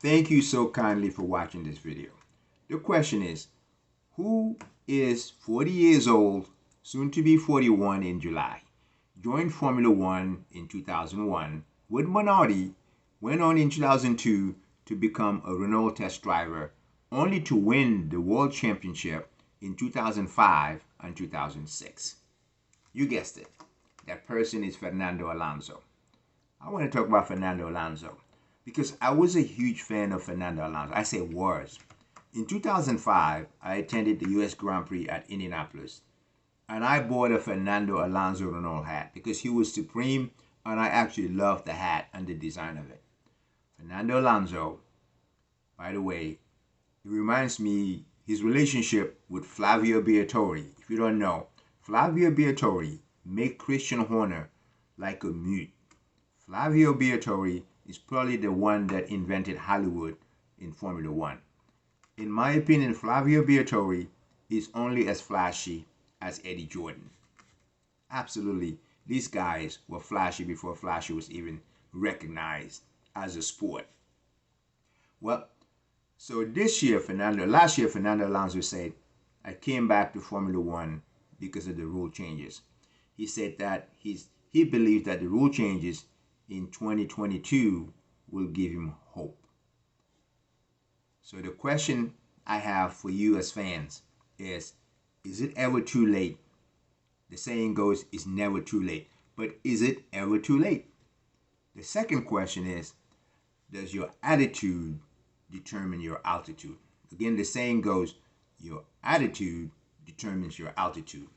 Thank you so kindly for watching this video. The question is, who is 40 years old, soon to be 41 in July, joined Formula One in 2001 with Minardi, went on in 2002 to become a Renault test driver, only to win the World Championship in 2005 and 2006. You guessed it. That person is Fernando Alonso. I want to talk about Fernando Alonso because I was a huge fan of Fernando Alonso. I say was. In 2005, I attended the U.S. Grand Prix at Indianapolis, and I bought a Fernando Alonso Renault hat because he was supreme, and I actually loved the hat and the design of it. Fernando Alonso, by the way, it reminds me his relationship with Flavio Briatore. If you don't know, Flavio Briatore made Christian Horner like a mute. Flavio Briatore is probably the one that invented Hollywood in Formula One. In my opinion, Flavio Briatore is only as flashy as Eddie Jordan. Absolutely, these guys were flashy before flashy was even recognized as a sport. Well, so last year, Fernando Alonso said, I came back to Formula One because of the rule changes. He said that he believes that the rule changes in 2022 will give him hope. So the question I have for you as fans is it ever too late? The saying goes, it's never too late. But is it ever too late? The second question is, does your attitude determine your altitude? Again, the saying goes, your attitude determines your altitude.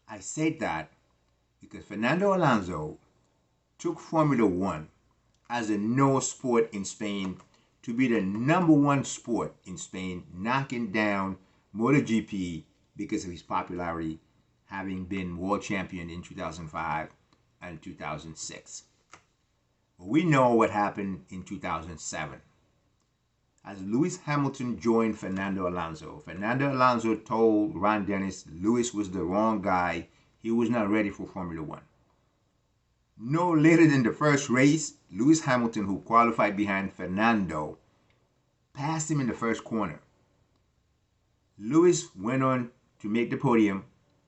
I said that because Fernando Alonso took Formula One as a no sport in Spain to be the #1 sport in Spain, knocking down MotoGP because of his popularity, having been world champion in 2005 and 2006. We know what happened in 2007. As Lewis Hamilton joined Fernando Alonso told Ron Dennis Lewis was the wrong guy. He was not ready for Formula One. No later than the first race, Lewis Hamilton, who qualified behind Fernando, passed him in the first corner. Lewis went on to make the podium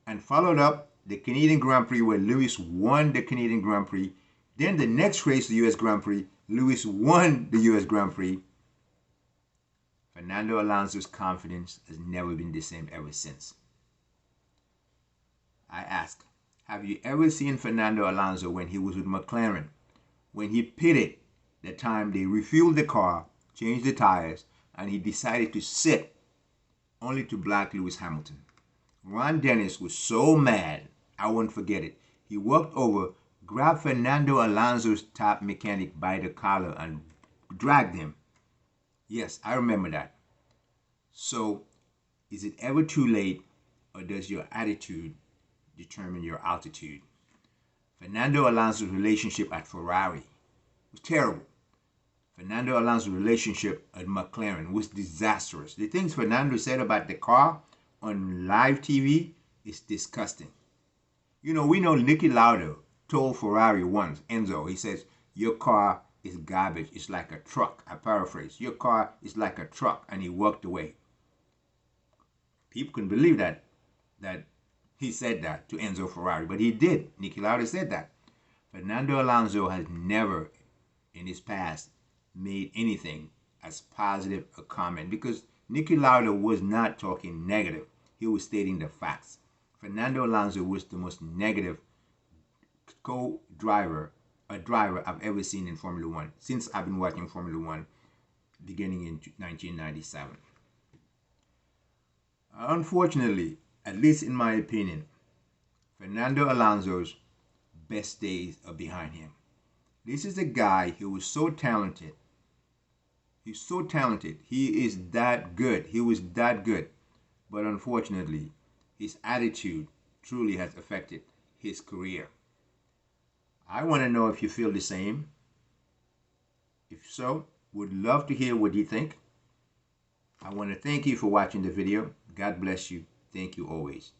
and followed up the Canadian Grand Prix where Lewis won the Canadian Grand Prix. Then the next race, the US Grand Prix, Lewis won the US Grand Prix. Fernando Alonso's confidence has never been the same ever since. I ask, have you ever seen Fernando Alonso when he was with McLaren? When he pitted, the time they refueled the car, changed the tires, and he decided to sit only to block Lewis Hamilton. Ron Dennis was so mad, I won't forget it. He walked over, grabbed Fernando Alonso's top mechanic by the collar and dragged him. Yes, I remember that. So, is it ever too late, or does your attitude determine your altitude? Fernando Alonso's relationship at Ferrari was terrible. Fernando Alonso's relationship at McLaren was disastrous. The things Fernando said about the car on live TV is disgusting. You know, we know Niki Lauda told Ferrari once, Enzo, he says, your car is garbage. It's like a truck. I paraphrase. Your car is like a truck. And he walked away. People couldn't believe that he said that to Enzo Ferrari, but he did. Niki Lauda said that. Fernando Alonso has never in his past made anything as positive a comment because Niki Lauda was not talking negative. He was stating the facts. Fernando Alonso was the most negative driver I've ever seen in Formula One since I've been watching Formula One beginning in 1997. Unfortunately, at least in my opinion, Fernando Alonso's best days are behind him. This is a guy who was so talented. He's so talented. He is that good. He was that good. But unfortunately, his attitude truly has affected his career. I want to know if you feel the same. If so, would love to hear what you think. I want to thank you for watching the video. God bless you. Thank you always.